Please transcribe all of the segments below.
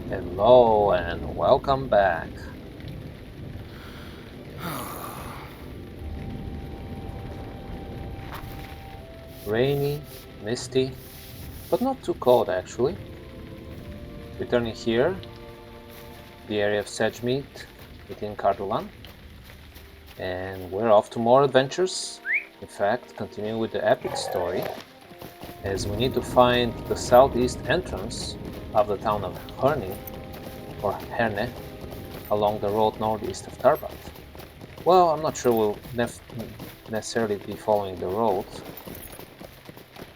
Hello and welcome back. Rainy, misty, but not too cold actually. Returning here, the area of Sedgemead within Cardolan, and we're off to more adventures. In fact, continuing with the epic story, as we need to find the southeast entrance of the town of Herne, or Herne, along the road northeast of Tarbat. Well, I'm not sure we'll necessarily be following the road,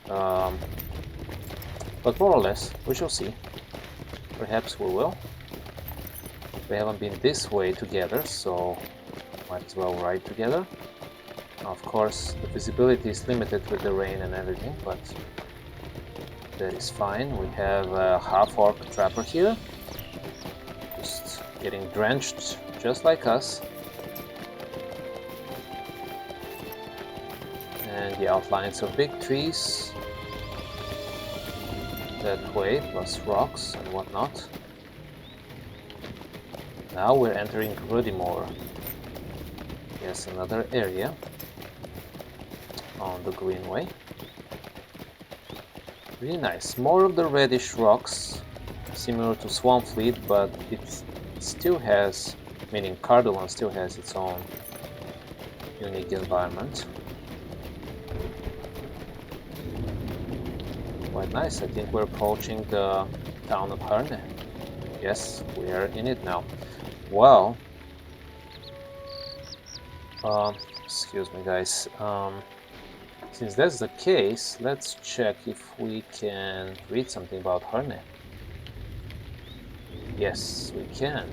but more or less, we shall see. Perhaps we will. We haven't been this way together, so might as well ride together. Of course, the visibility is limited with the rain and everything, but that is fine. We have a half-orc trapper here, just getting drenched just like us. And the outlines of big trees that way, plus rocks and whatnot. Now we're entering Rudimore. Yes, another area on the Greenway. Really nice. More of the reddish rocks, similar to Swampfleet, but it still has, meaning Cardolan still has its own unique environment. Quite nice. I think we're approaching the town of Herne. Yes, we are in it now. Well, excuse me guys. Since that's the case, let's check if we can read something about Herne. Yes, we can.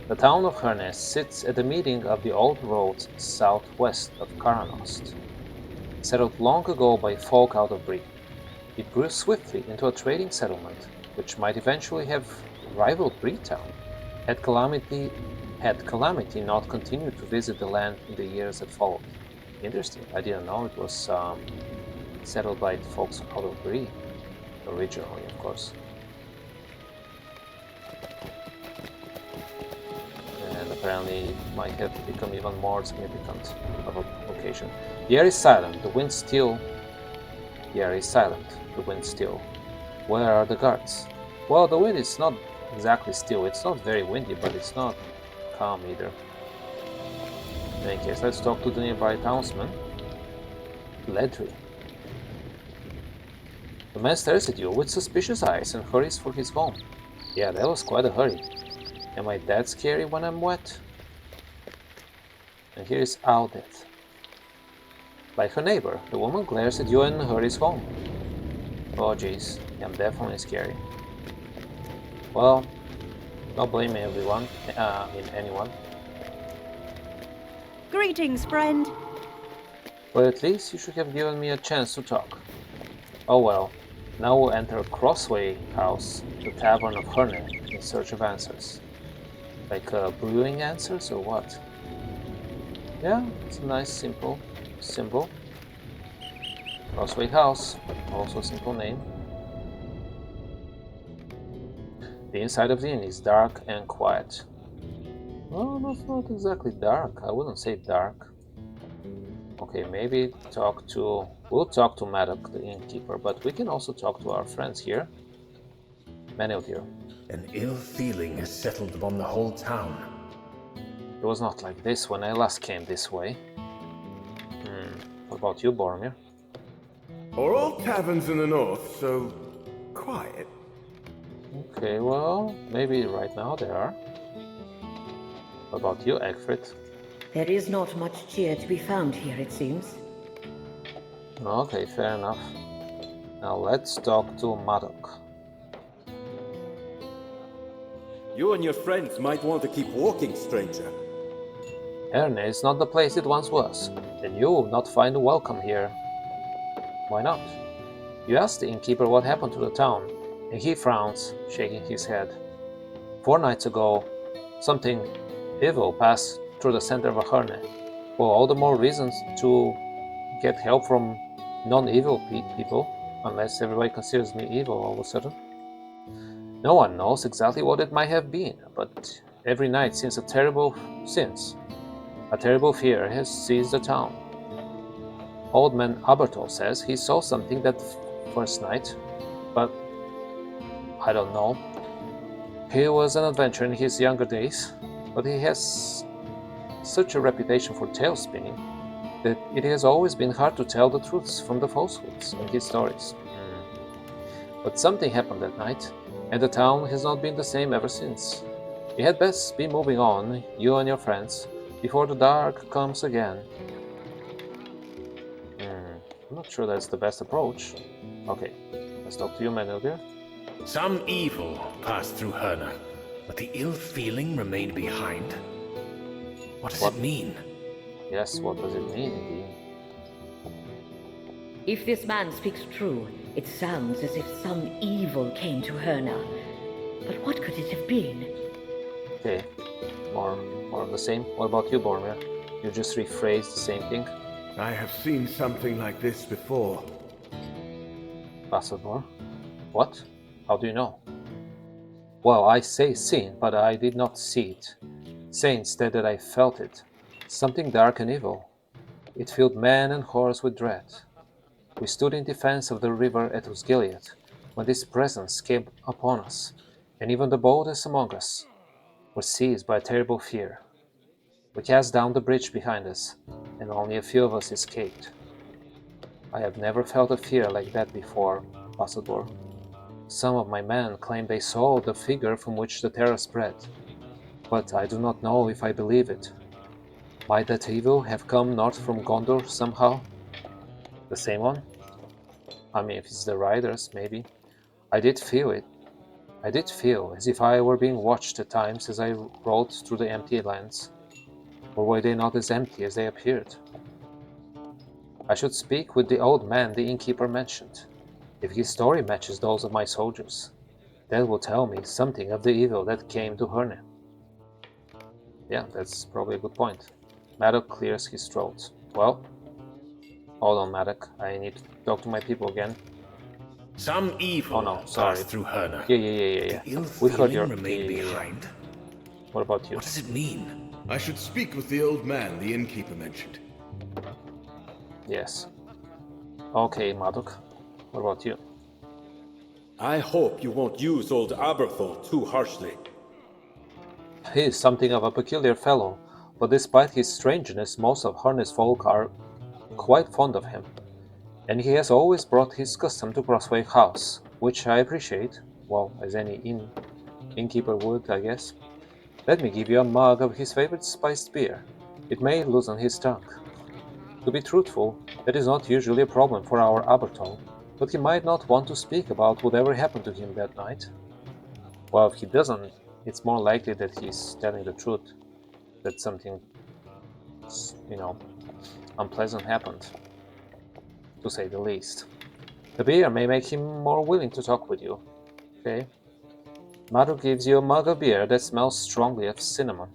The town of Herne sits at the meeting of the old roads southwest of Karanost. Settled long ago by folk out of Bree, it grew swiftly into a trading settlement, which might eventually have rivaled Breetown, had Calamity not continued to visit the land in the years that followed. Interesting. I didn't know it was settled by folks out of Bree, originally, of course. And apparently it might have become even more significant of a location. The air is silent, the wind still. The air is silent, the wind still. Where are the guards? Well, the wind is not exactly still. It's not very windy, but it's not calm either. In any case, let's talk to the nearby townsman, Ledry. The man stares at you with suspicious eyes and hurries for his home. Yeah, that was quite a hurry. Am I that scary when I'm wet? And here is Audette. Like her neighbor, the woman glares at you and hurries home. Oh jeez, I'm definitely scary. Well, not blaming everyone, anyone. Greetings, friend. But at least you should have given me a chance to talk. Oh well, now we'll enter Crossway House, the tavern of Herne, in search of answers. Like brewing answers or what? Yeah, it's a nice simple symbol. Crossway House, also a simple name. The inside of the inn is dark and quiet. Well, that's not exactly dark. I wouldn't say dark. Okay, maybe we'll talk to Maddock, the innkeeper, but we can also talk to our friends here. Meneldir. An ill feeling has settled upon the whole town. It was not like this when I last came this way. What about you, Boromir? Are all taverns in the north so quiet? Okay, well, maybe right now they are. What about you, Egfrid? There is not much cheer to be found here, it seems. Okay, fair enough. Now let's talk to Maddock. You and your friends might want to keep walking, stranger. Herne is not the place it once was, and you will not find welcome here. Why not? You ask the innkeeper what happened to the town, and he frowns, shaking his head. 4 nights ago, something evil passed through the center of Herne. Well, all the more reasons to get help from non-evil people, unless everybody considers me evil all of a sudden. No one knows exactly what it might have been, but every night since a terrible fear has seized the town. Old man Aberto says he saw something that first night, but I don't know. He was an adventurer in his younger days, but he has such a reputation for tale spinning that it has always been hard to tell the truths from the falsehoods in his stories. But something happened that night, and the town has not been the same ever since. You had best be moving on, you and your friends, before the dark comes again. I'm not sure that's the best approach. Okay, let's talk to you, Manildir. Some evil passed through Herna, but the ill feeling remained behind. What does it mean? Yes, what does it mean, indeed? If this man speaks true, it sounds as if some evil came to Herna. But what could it have been? Okay, more of the same. What about you, Boromir? You just rephrased the same thing. I have seen something like this before. Bassador? What? How do you know? Well, I say seen, but I did not see it. Say instead that I felt it. Something dark and evil. It filled man and horse with dread. We stood in defense of the river at Osgiliath when this presence came upon us, and even the boldest among us were seized by a terrible fear. We cast down the bridge behind us, and only a few of us escaped. I have never felt a fear like that before, Bassador. Some of my men claim they saw the figure from which the terror spread, but I do not know if I believe it. Might that evil have come north from Gondor somehow? The same one? I mean, if it's the riders, maybe. I did feel it. I did feel as if I were being watched at times as I rode through the empty lands. Or were they not as empty as they appeared? I should speak with the old man the innkeeper mentioned. If his story matches those of my soldiers, that will tell me something of the evil that came to Herne. Yeah, that's probably a good point. Maddox clears his throat. Well, hold on, Maddox. I need to talk to my people again. Some evil no, sorry. passed through Herna. Yeah. The ill We heard feeling your... remained yeah. behind. What about you? What does it mean? I should speak with the old man the innkeeper mentioned. Yes. Okay, Maddox. What about you? I hope you won't use old Aberthol too harshly. He is something of a peculiar fellow, but despite his strangeness, most of Harness folk are quite fond of him. And he has always brought his custom to Crossway House, which I appreciate, well, as any innkeeper would, I guess. Let me give you a mug of his favorite spiced beer. It may loosen his tongue. To be truthful, that is not usually a problem for our Abertol, but he might not want to speak about whatever happened to him that night. Well, if he doesn't, it's more likely that he's telling the truth, that something, unpleasant happened, to say the least. The beer may make him more willing to talk with you, okay? Maru gives you a mug of beer that smells strongly of cinnamon.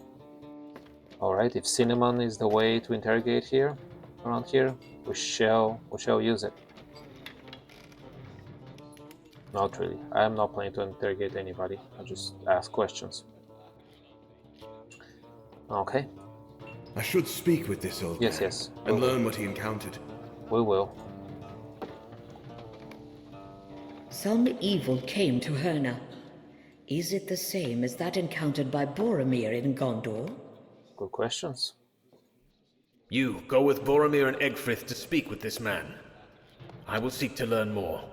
Alright, if cinnamon is the way to interrogate here, around here, we shall use it. Not really. I am not planning to interrogate anybody. I just ask questions. Okay. I should speak with this old man. Yes. And learn what he encountered. We will. Some evil came to Herna. Is it the same as that encountered by Boromir in Gondor? Good questions. You go with Boromir and Egfrith to speak with this man. I will seek to learn more.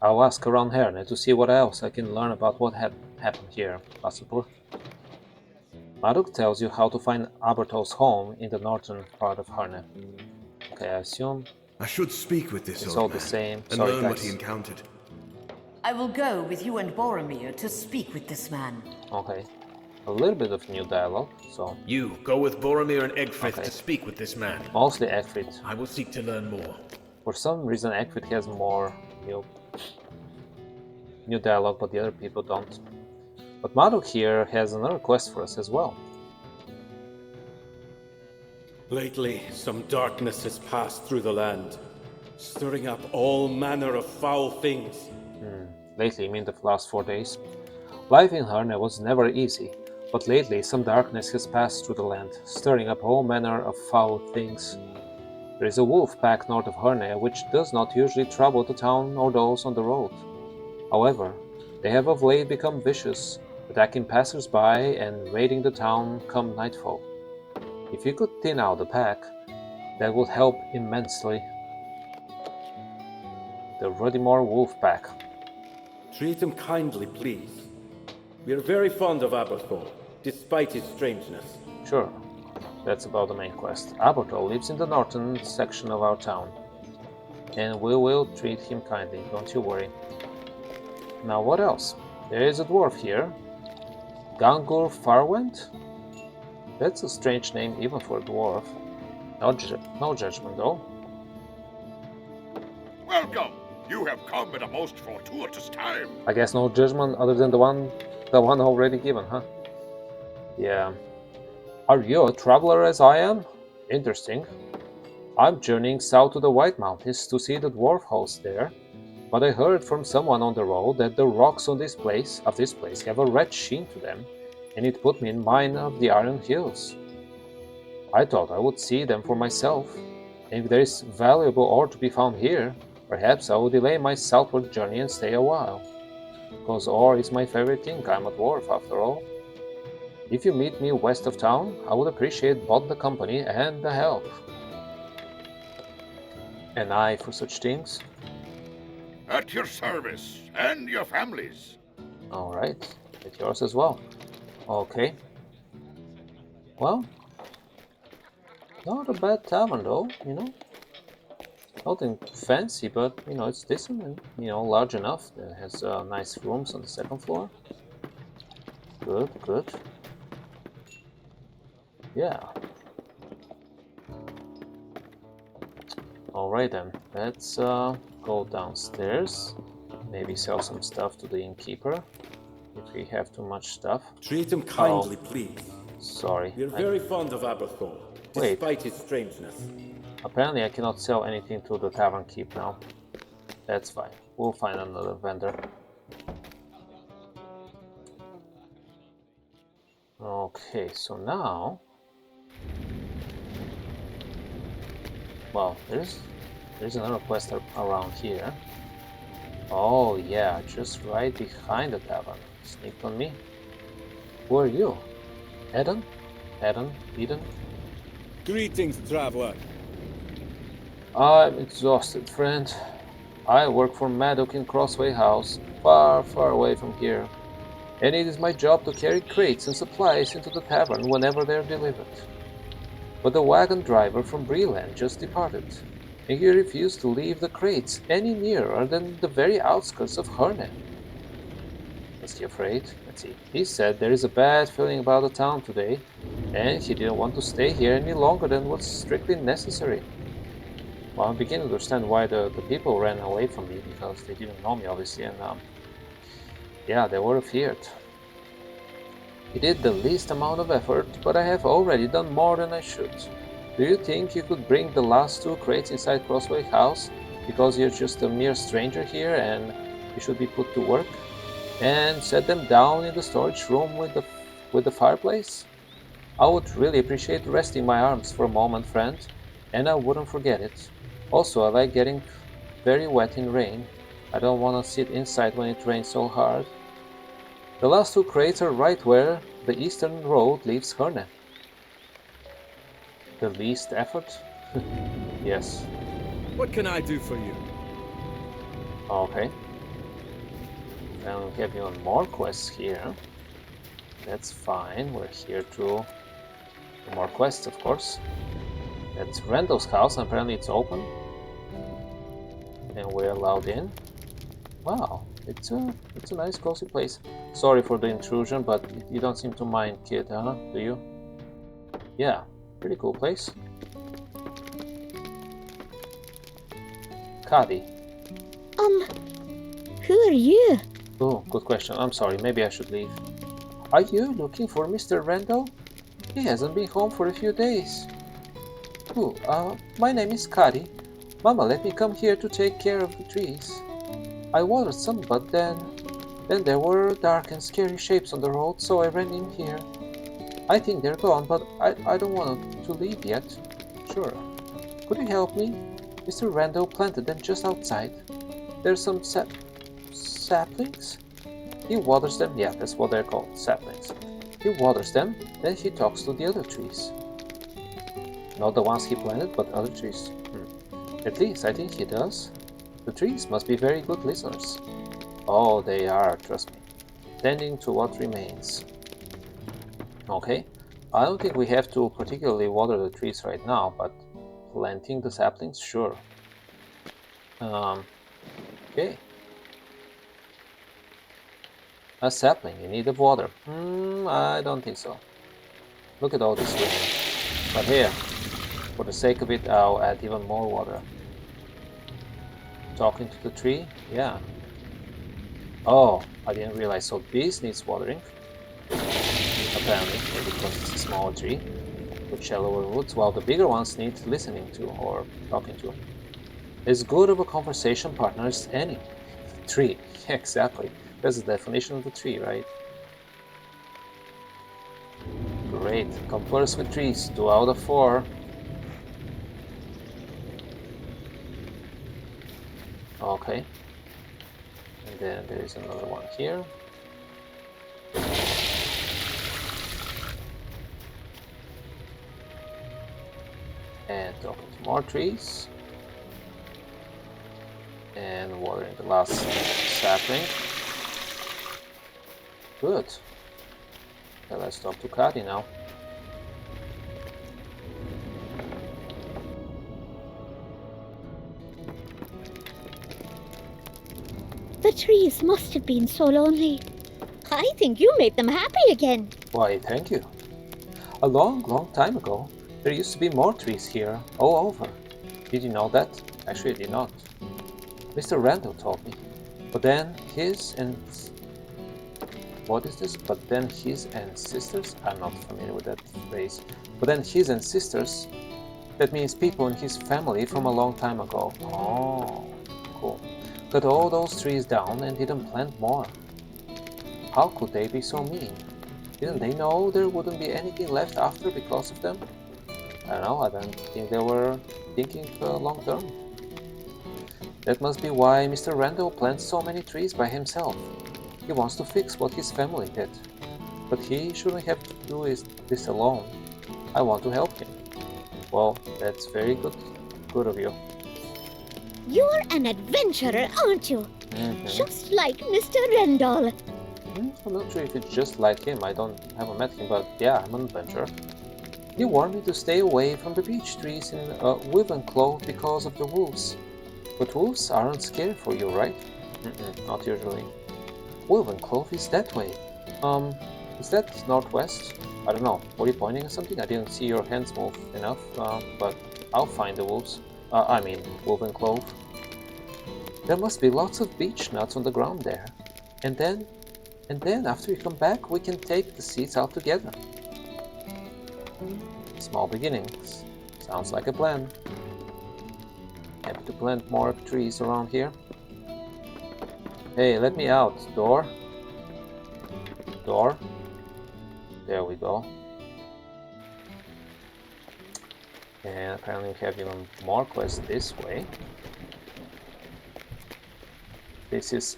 I'll ask around Herne to see what else I can learn about what had happened here, possibly. Maruk tells you how to find Abertol's home in the northern part of Herne. Okay, I assume I should speak with this it's old all man the same. and Sorry, learn what guys. he encountered. I will go with you and Boromir to speak with this man. Okay. A little bit of new dialogue, so... You go with Boromir and Egfrith Okay. to speak with this man. Mostly Egfrith. I will seek to learn more. For some reason, Egfrith has more new dialogue, but the other people don't. But Maruk here has another quest for us as well. Lately, some darkness has passed through the land, stirring up all manner of foul things. Lately, I mean the last 4 days. Life in Herne was never easy, but lately some darkness has passed through the land, stirring up all manner of foul things. There is a wolf pack north of Herne which does not usually trouble the town or those on the road. However, they have of late become vicious, attacking passers-by and raiding the town come nightfall. If you could thin out the pack, that would help immensely. The Ruddymore Wolf Pack. Treat him kindly, please. We are very fond of Aberthor, despite his strangeness. Sure, that's about the main quest. Aberthor lives in the northern section of our town, and we will treat him kindly, don't you worry. Now what else? There is a dwarf here. Gangur Farwent? That's a strange name even for a dwarf. No judgment though. Welcome! You have come at a most fortuitous time. I guess no judgment other than the one already given, huh? Yeah. Are you a traveler as I am? Interesting. I'm journeying south to the White Mountains to see the dwarf house there, but I heard from someone on the road that the rocks on this place have a red sheen to them, and it put me in mind of the Iron Hills. I thought I would see them for myself, and if there is valuable ore to be found here, perhaps I will delay my southward journey and stay a while. Because ore is my favorite thing, I'm a dwarf after all. If you meet me west of town, I would appreciate both the company and the help. An eye for such things. At your service, and your families. Alright, at yours as well. Okay. Well, not a bad tavern though, you know. Nothing fancy, but you know, it's decent and large enough. It has nice rooms on the second floor. Good, good. Yeah. Alright then, let's go downstairs. Maybe sell some stuff to the innkeeper if we have too much stuff. Treat him kindly, please. Sorry. We are very fond of Aberthor, despite his strangeness. Apparently I cannot sell anything to the tavern keep now. That's fine. We'll find another vendor. Okay, so now... Well, there's another quest around here. Oh yeah, just right behind the tavern. Sneaked on me. Who are you? Eden? Eden? Greetings, traveler. I'm exhausted, friend. I work for Maddock in Crossway House, far, far away from here. And it is my job to carry crates and supplies into the tavern whenever they are delivered. But the wagon driver from Breland just departed, and he refused to leave the crates any nearer than the very outskirts of Herne. Was he afraid? Let's see. He said there is a bad feeling about the town today, and he didn't want to stay here any longer than was strictly necessary. Well, I'm beginning to understand why the people ran away from me, because they didn't know me, obviously, and yeah, they were feared. He did the least amount of effort, but I have already done more than I should. Do you think you could bring the last 2 crates inside Crossway House, because you're just a mere stranger here and you should be put to work? And set them down in the storage room with the fireplace? I would really appreciate resting my arms for a moment, friend, and I wouldn't forget it. Also, I like getting very wet in rain. I don't want to sit inside when it rains so hard. The last 2 crates are right where the eastern road leaves Herne. The least effort? Yes. What can I do for you? Okay. And we have even more quests here. That's fine. We're here to do more quests, of course. That's Randall's house, and apparently it's open. And we're allowed in. Wow, it's a nice cozy place. Sorry for the intrusion, but you don't seem to mind, kid, huh? Do you? Yeah, pretty cool place. Cady. Who are you? Oh, good question. I'm sorry, maybe I should leave. Are you looking for Mr. Randall? He hasn't been home for a few days. Oh, my name is Cady. Mama let me come here to take care of the trees. I watered some, but then there were dark and scary shapes on the road, so I ran in here. I think they're gone, but I don't want to leave yet. Sure. Could you help me? Mr. Randall planted them just outside. There's some saplings? He waters them. Yeah, that's what they're called, saplings. He waters them, then he talks to the other trees. Not the ones he planted, but other trees. At least I think he does. The trees must be very good listeners. Oh, they are, trust me. Tending to what remains. Okay, I don't think we have to particularly water the trees right now, but planting the saplings, sure. Okay. A sapling in need of water. I don't think so. Look at all this rain. But here, for the sake of it, I'll add even more water. Talking to the tree? Yeah. Oh, I didn't realize. So this needs watering. Apparently, maybe because it's a smaller tree with shallower roots, while the bigger ones need listening to or talking to. As good of a conversation partner as any. Tree, exactly. That's the definition of the tree, right? Great. Converse with trees. 2 out of 4. Okay. And then there is another one here. And talking to more trees. And watering the last sapling. Good. Okay, let's talk to Kadi now. The trees must have been so lonely. I think you made them happy again. Why, thank you. A long, long time ago, there used to be more trees here, all over. Did you know that? Actually, I did not. Mr. Randall told me. But then his and... What is this? But then his ancestors? I'm not familiar with that phrase. But then his ancestors? That means people in his family from a long time ago. Oh, cool. Cut all those trees down and didn't plant more. How could they be so mean? Didn't they know there wouldn't be anything left after because of them? I don't know, I don't think they were thinking long term. That must be why Mr. Randall plants so many trees by himself. He wants to fix what his family did. But he shouldn't have to do this alone. I want to help him. Well, that's very good of you. You're an adventurer, aren't you? Just like Mr. Randall. I'm not sure if it's just like him. I haven't met him, but yeah, I'm an adventurer. He warned me to stay away from the beech trees in Wivenclaw because of the wolves. But wolves aren't scary for you, right? Not usually. Wivenclaw is that way. Is that northwest? I don't know. Were you pointing at something? I didn't see your hands move enough, but I'll find the wolves. Wivenclaw. There must be lots of beech nuts on the ground there. And then after you come back, we can take the seeds out together. Small beginnings. Sounds like a plan. Happy to plant more trees around here. Hey, let me out. Door. Door. There we go. And apparently we have even more quests this way. This is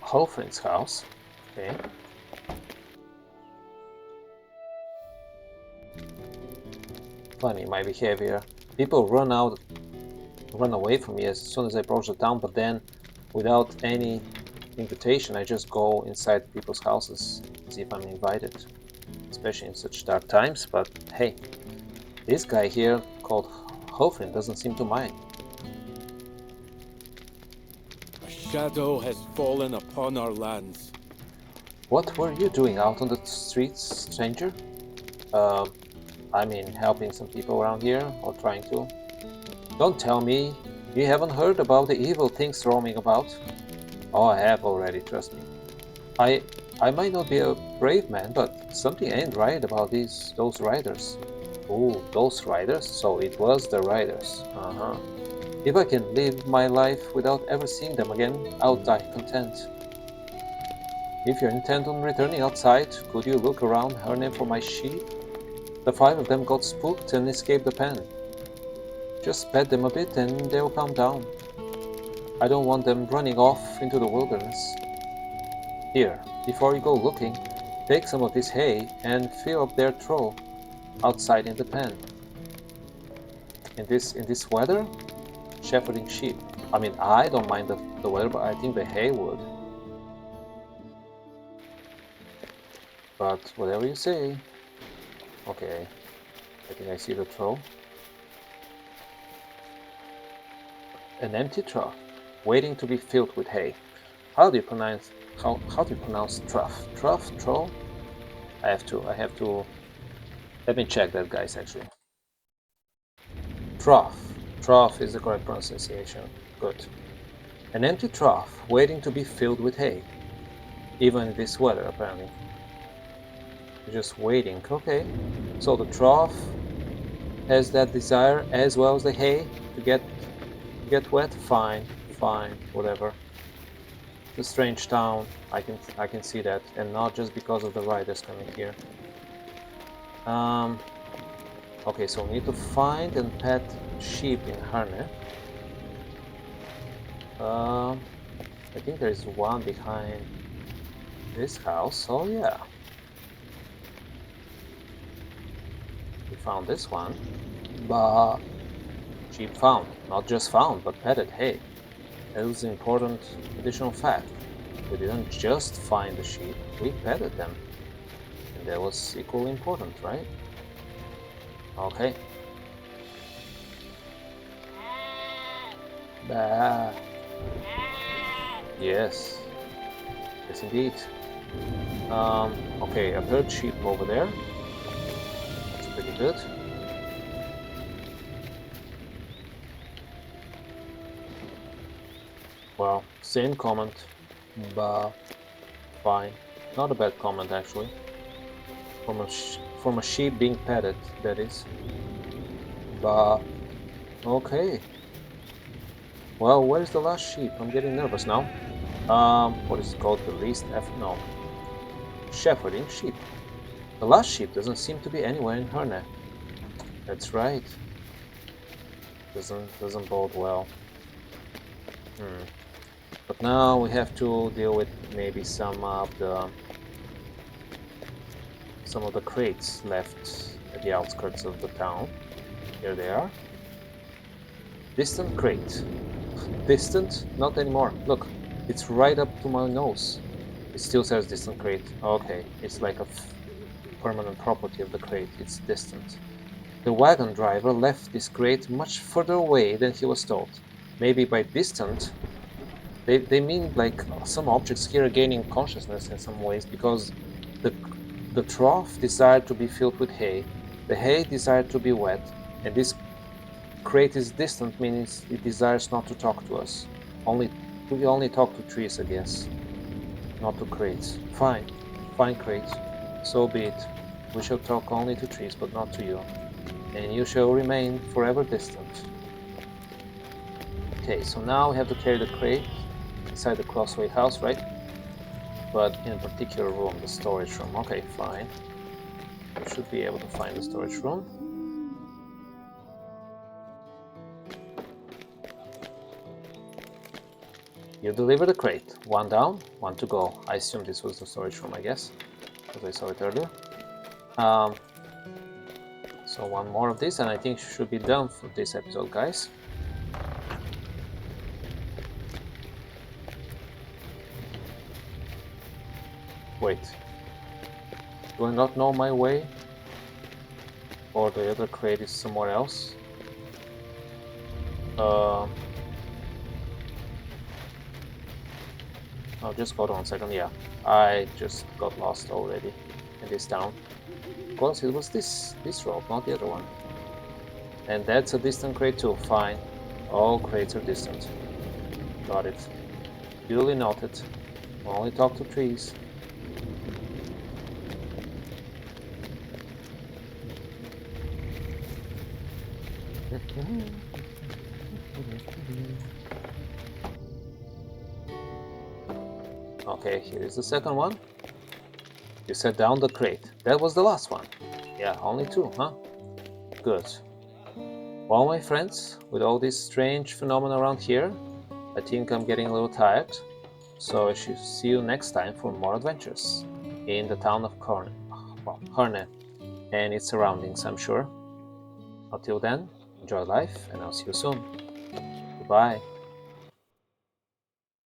Hofrin's house. Okay. Funny, my behavior. People run away from me as soon as I approach the town, but then without any invitation I just go inside people's houses, see if I'm invited. Especially in such dark times, but hey, this guy here called Hofrin doesn't seem to mind. A shadow has fallen upon our lands. What were you doing out on the streets, stranger? Helping some people around here, or trying to. Don't tell me you haven't heard about the evil things roaming about. Oh, I have already, trust me. I might not be a brave man, but something ain't right about those riders. Oh, those riders? So it was the riders. If I can live my life without ever seeing them again, I'll die content. If you're intent on returning outside, could you look around Herne for my sheep? The 5 of them got spooked and escaped the pen. Just pet them a bit and they'll calm down. I don't want them running off into the wilderness. Here, before you go looking, take some of this hay and fill up their trough outside in the pen. In this weather, shepherding sheep. I mean, I don't mind the weather, but I think the hay would. But whatever you say. Okay, I think I see the trough. An empty trough, waiting to be filled with hay. How do you pronounce trough? Trough? I have to. Let me check that, guys. Actually, trough is the correct pronunciation. Good. An empty trough, waiting to be filled with hay. Even in this weather, apparently. Just waiting. Okay. So the trough has that desire as well as the hay to get wet. Fine, whatever. The strange town, I can see that, and not just because of the riders coming here. Okay, so we need to find and pet sheep in Herne. I think there is one behind this house. Oh yeah. We found this one. But sheep found. Not just found, but petted. Hey, that was an important additional fact. We didn't just find the sheep, we petted them. And that was equally important, right? Okay. Bah. Yes. Yes, indeed. Okay, I've heard sheep over there. That's pretty good. Well, same comment, but fine. Not a bad comment, actually. From a sheep being petted, that is. But okay. Well, where's the last sheep? I'm getting nervous now. What is it called? The least no. Shepherding sheep. The last sheep doesn't seem to be anywhere in Herne. That's right. Doesn't bode well. But now we have to deal with maybe some of the crates left at the outskirts of the town. Here they are. Distant crate. Distant? Not anymore. Look, it's right up to my nose. It still says distant crate. Okay, it's like a permanent property of the crate. It's distant. The wagon driver left this crate much further away than he was told. Maybe by distant, they mean like some objects here are gaining consciousness in some ways, because the trough desired to be filled with hay, the hay desired to be wet, and this crate is distant, means it desires not to talk to us. We only talk to trees, I guess, not to crates. Fine crate, so be it. We shall talk only to trees, but not to you, and you shall remain forever distant. Okay, so now we have to carry the crate inside the Crossway house, right? But in a particular room, the storage room. Okay, fine. We should be able to find the storage room. You deliver the crate. One down, one to go. I assume this was the storage room, I guess, because I saw it earlier. So one more of this, and I think should be done for this episode, guys. Wait, do I not know my way? Or the other crate is somewhere else? Oh, just hold on a second. Yeah, I just got lost already in this town. Of course, it was this road, not the other one. And that's a distant crate too. Fine. All crates are distant. Got it. Duly noted. Only talk to trees. Okay, here is the second one. You set down the crate. That was the last one. Yeah, only 2, huh? Good. Well, my friends, with all this strange phenomena around here, I think I'm getting a little tired. So I should see you next time for more adventures in the town of Herne and its surroundings, I'm sure. Until then, enjoy life, and I'll see you soon. Goodbye.